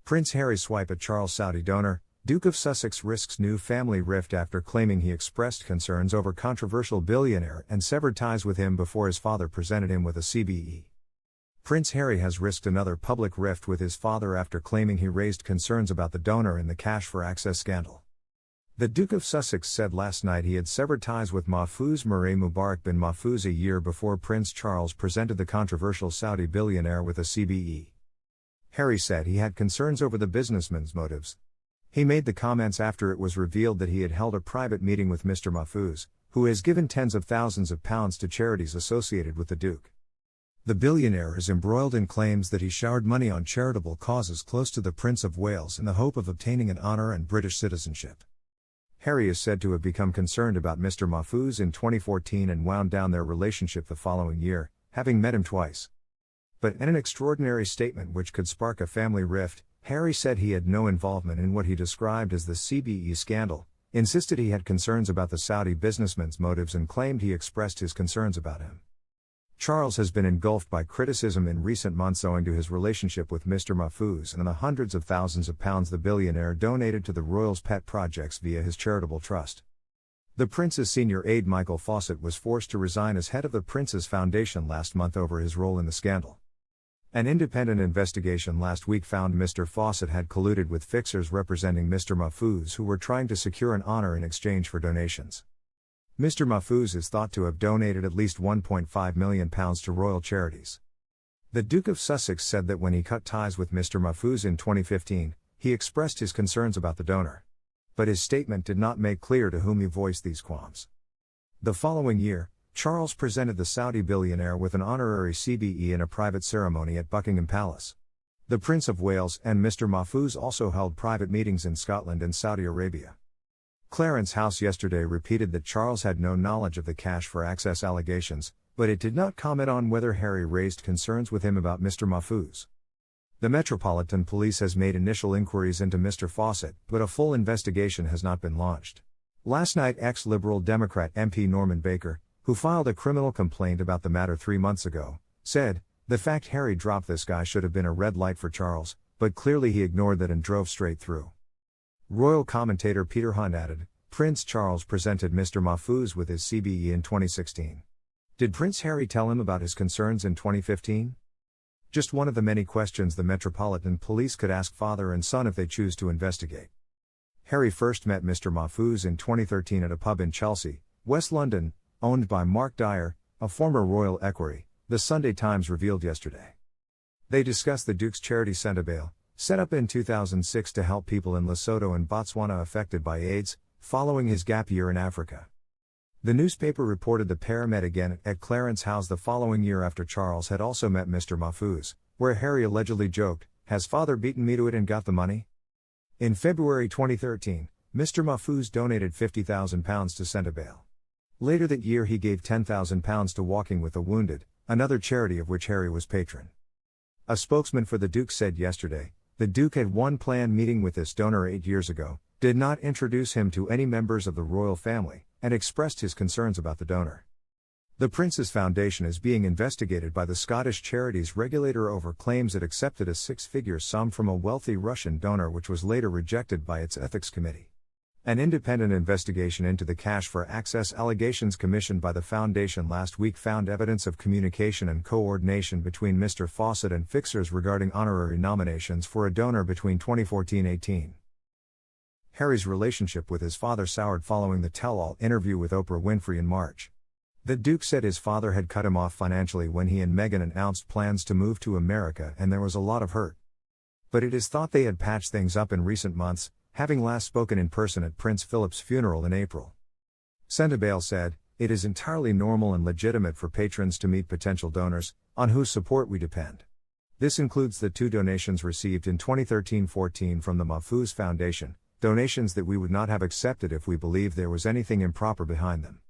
Prince Harry's swipe at Charles' Saudi donor. Duke of Sussex risks new family rift after claiming he expressed concerns over controversial billionaire and severed ties with him before his father presented him with a CBE. Prince Harry has risked another public rift with his father after claiming he raised concerns about the donor in the cash for access scandal. The Duke of Sussex said last night he had severed ties with Mahfouz Marei Mubarak bin Mahfouz a year before Prince Charles presented the controversial Saudi billionaire with a CBE. Harry said he had concerns over the businessman's motives. He made the comments after it was revealed that he had held a private meeting with Mr Mahfouz, who has given tens of thousands of pounds to charities associated with the Duke. The billionaire is embroiled in claims that he showered money on charitable causes close to the Prince of Wales in the hope of obtaining an honour and British citizenship. Harry is said to have become concerned about Mr Mahfouz in 2014 and wound down their relationship the following year, having met him twice. But in an extraordinary statement which could spark a family rift, Harry said he had no involvement in what he described as the CBE scandal, insisted he had concerns about the Saudi businessman's motives and claimed he expressed his concerns about him. Charles has been engulfed by criticism in recent months owing to his relationship with Mr Mahfouz and the hundreds of thousands of pounds the billionaire donated to the royal's pet projects via his charitable trust. The Prince's senior aide Michael Fawcett was forced to resign as head of the Prince's Foundation last month over his role in the scandal. An independent investigation last week found Mr Fawcett had colluded with fixers representing Mr Mahfouz who were trying to secure an honour in exchange for donations. Mr Mahfouz is thought to have donated at least £1.5 million to royal charities. The Duke of Sussex said that when he cut ties with Mr Mahfouz in 2015, he expressed his concerns about the donor. But his statement did not make clear to whom he voiced these qualms. The following year, Charles presented the Saudi billionaire with an honorary CBE in a private ceremony at Buckingham Palace. The Prince of Wales and Mr Mahfouz also held private meetings in Scotland and Saudi Arabia. Clarence House yesterday repeated that Charles had no knowledge of the cash for access allegations, but it did not comment on whether Harry raised concerns with him about Mr Mahfouz. The Metropolitan Police has made initial inquiries into Mr Fawcett, but a full investigation has not been launched. Last night ex-Liberal Democrat MP Norman Baker, who filed a criminal complaint about the matter 3 months ago, said, "The fact Harry dropped this guy should have been a red light for Charles, but clearly he ignored that and drove straight through." Royal commentator Peter Hunt added, "Prince Charles presented Mr Mahfouz with his CBE in 2016. Did Prince Harry tell him about his concerns in 2015? Just one of the many questions the Metropolitan Police could ask father and son if they choose to investigate." Harry first met Mr Mahfouz in 2013 at a pub in Chelsea, West London, owned by Mark Dyer, a former royal equerry, the Sunday Times revealed yesterday. They discussed the Duke's charity Centibail, set up in 2006 to help people in Lesotho and Botswana affected by AIDS, following his gap year in Africa. The newspaper reported the pair met again at Clarence House the following year after Charles had also met Mr Mahfouz, where Harry allegedly joked, "Has father beaten me to it and got the money?" In February 2013, Mr Mahfouz donated £50,000 to Centibail. Later that year he gave £10,000 to Walking with the Wounded, another charity of which Harry was patron. A spokesman for the Duke said yesterday, the Duke had one planned meeting with this donor 8 years ago, did not introduce him to any members of the royal family, and expressed his concerns about the donor. The Prince's Foundation is being investigated by the Scottish charities regulator over claims it accepted a 6-figure sum from a wealthy Russian donor which was later rejected by its ethics committee. An independent investigation into the cash for access allegations commissioned by the Foundation last week found evidence of communication and coordination between Mr Fawcett and fixers regarding honorary nominations for a donor between 2014-18. Harry's relationship with his father soured following the tell-all interview with Oprah Winfrey in March. The Duke said his father had cut him off financially when he and Meghan announced plans to move to America and there was a lot of hurt. But it is thought they had patched things up in recent months, having last spoken in person at Prince Philip's funeral in April. Centibail said, "It is entirely normal and legitimate for patrons to meet potential donors, on whose support we depend. This includes the 2 donations received in 2013-14 from the Mahfouz Foundation, donations that we would not have accepted if we believed there was anything improper behind them.